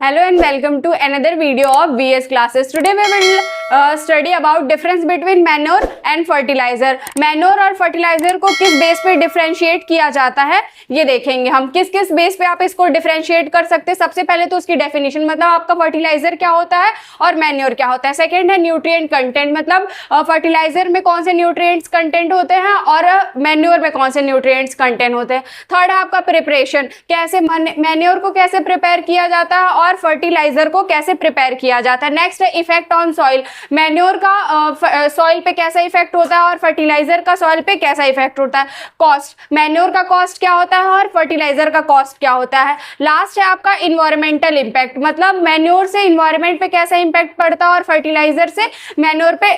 Hello and welcome to another video of VS classes. Today we will study about difference between manure and fertilizer. Manure और fertilizer को किस base पे differentiate किया जाता है ये देखेंगे हम। किस किस बेस पे आप इसको डिफरेंशिएट कर सकते हैं। सबसे पहले तो उसकी डेफिनेशन, मतलब आपका फर्टिलाइजर क्या होता है और मैन्योर क्या होता है। सेकेंड है न्यूट्रिएंट कंटेंट, मतलब फर्टिलाइजर में कौन से न्यूट्रिएंट्स कंटेंट होते हैं और मैन्योर में कौन से न्यूट्रिएंट्स कंटेंट होते हैं। थर्ड है आपका प्रिपरेशन, कैसे मैन्योर को कैसे प्रिपेयर किया जाता है और फर्टिलाइजर को कैसे प्रिपेयर किया जाता है। नेक्स्ट है इफेक्ट ऑन सॉइल, मैन्योर का सॉइल पे कैसा इफेक्ट होता है और फर्टिलाइजर का सॉइल पे कैसा इफेक्ट होता है। कॉस्ट, मैन्योर का कॉस्ट क्या होता है और फर्टिलाइजर का कॉस्ट क्या होता है। लास्ट है आपका इन्वायरमेंटल इम्पैक्ट, मतलब मैन्योर से इन्वायरमेंट पे कैसा इम्पैक्ट पड़ता है और फर्टिलाइजर से मैन्योर पे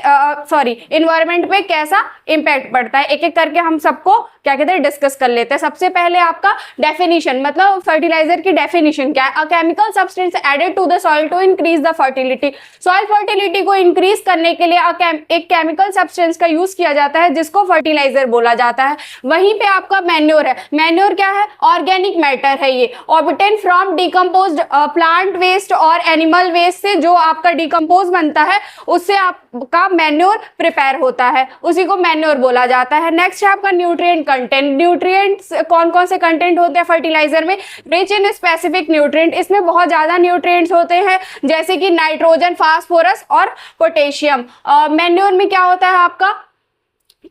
इन्वायरमेंट पे कैसा इम्पैक्ट पड़ता है। एक एक करके हम सबको क्या कहते हैं डिस्कस कर लेते हैं। सबसे पहले आपका डेफिनेशन, मतलब फर्टिलाइजर की डेफिनेशन क्या है। A chemical substance added to the soil to increase the fertility, soil fertility को इंक्रीज करने के लिए एक केमिकल सब्सटेंस का यूज किया जाता है जिसको फर्टिलाइजर बोला जाता है। वहीं पे आपका मैन्योर है। मैन्योर क्या है? ऑर्गेनिक मैटर है ये, obtain from decomposed plant waste और एनिमल वेस्ट से जो आपका डिकम्पोज बनता है उससे आपका मैन्योर प्रिपेयर होता है, उसी को मैन्योर बोला जाता है। नेक्स्ट है आपका न्यूट्रिएंट कंटेंट। न्यूट्रिएंट्स कौन कौन से कंटेंट होते हैं फर्टिलाइजर में? रिच इन स्पेसिफिक न्यूट्रिएंट, इसमें बहुत ज्यादा न्यूट्रिएंट्स होते हैं जैसे कि नाइट्रोजन, फास्फोरस और पोटेशियम। मैन्योर में क्या होता है आपका?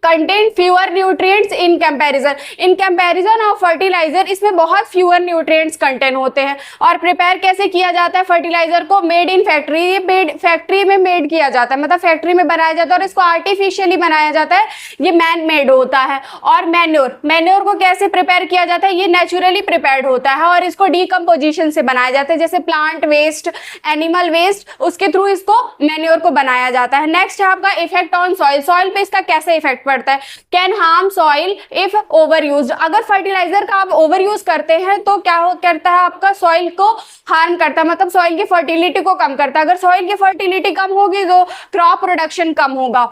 Content fewer nutrients in comparison of fertiliser, इसमें बहुत फ्यूअर न्यूट्रिएंट्स कंटेंट होते हैं। और प्रिपेयर कैसे किया जाता है फर्टिलाइजर को? मेड इन फैक्ट्री, ये फैक्ट्री में मेड किया जाता है, मतलब फैक्ट्री में बनाया जाता है और इसको आर्टिफिशियली बनाया जाता है, ये मैन मेड होता है। और मैन्योर को कैसे प्रिपेयर किया जाता है? ये नेचुरली प्रिपेयर्ड होता है और इसको डीकम्पोजिशन से बनाया जाता है, जैसे प्लांट वेस्ट, एनिमल वेस्ट, उसके थ्रू इसको मैन्योर को बनाया जाता है। नेक्स्ट है आपका इफेक्ट ऑन सॉइल, सॉइल पे इसका कैसे इफेक्ट पड़ता है। Can harm soil if over use, अगर फर्टिलाइजर का आप ओवर यूज करते हैं तो क्या करता है आपका? सॉइल को हार्म करता है, मतलब सॉइल की फर्टिलिटी को कम करता है। अगर सॉइल की फर्टिलिटी कम होगी तो क्रॉप प्रोडक्शन कम होगा।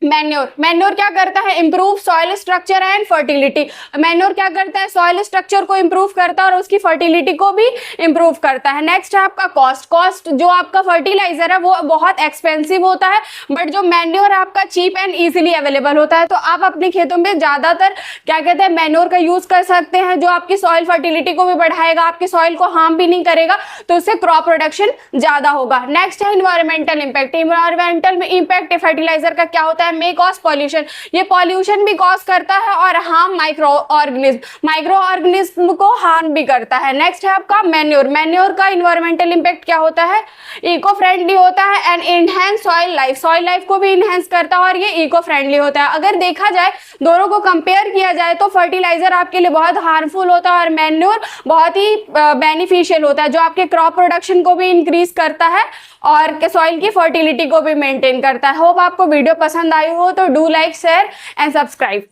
मैन्योर क्या करता है? Improve soil structure and fertility, manure क्या करता है? सॉइल स्ट्रक्चर को इंप्रूव करता है और उसकी फर्टिलिटी को भी इंप्रूव करता है। नेक्स्ट है आपका कॉस्ट, जो आपका फर्टिलाइजर है वो बहुत एक्सपेंसिव होता है, बट जो मैन्योर है आपका चीप एंड इजीली अवेलेबल होता है। तो आप अपने खेतों में ज्यादातर क्या कहते हैं मैन्योर का यूज कर सकते हैं, जो आपकी सॉइल फर्टिलिटी को भी बढ़ाएगा, आपके सॉइल को हार्म भी नहीं करेगा, तो उससे क्रॉप प्रोडक्शन ज्यादा होगा। नेक्स्ट है environmental impact, environmental impact fertiliser का क्या होता है? मे कॉज पॉल्यूशन, ये पॉल्यूशन भी कॉज करता है और हार्म माइक्रो ऑर्गेनिज्म को हार्म भी करता है। नेक्स्ट है आपका मैन्योर का इन्वायरमेंटल इंपैक्ट क्या होता है? इको फ्रेंडली होता है एंड इनहेंस सॉइल लाइफ को भी इनहेंस करता है और ये इको फ्रेंडली होता है। अगर देखा जाए, दोनों को कंपेयर किया जाए तो फर्टिलाइजर आपके लिए बहुत हार्मफुल होता है और मैन्योर बहुत ही बेनिफिशियल होता है, जो आपके क्रॉप प्रोडक्शन को भी इंक्रीज करता है और सॉइल की फर्टिलिटी को भी मेंटेन करता है। होप आपको वीडियो पसंद आई हो तो do like, share and subscribe.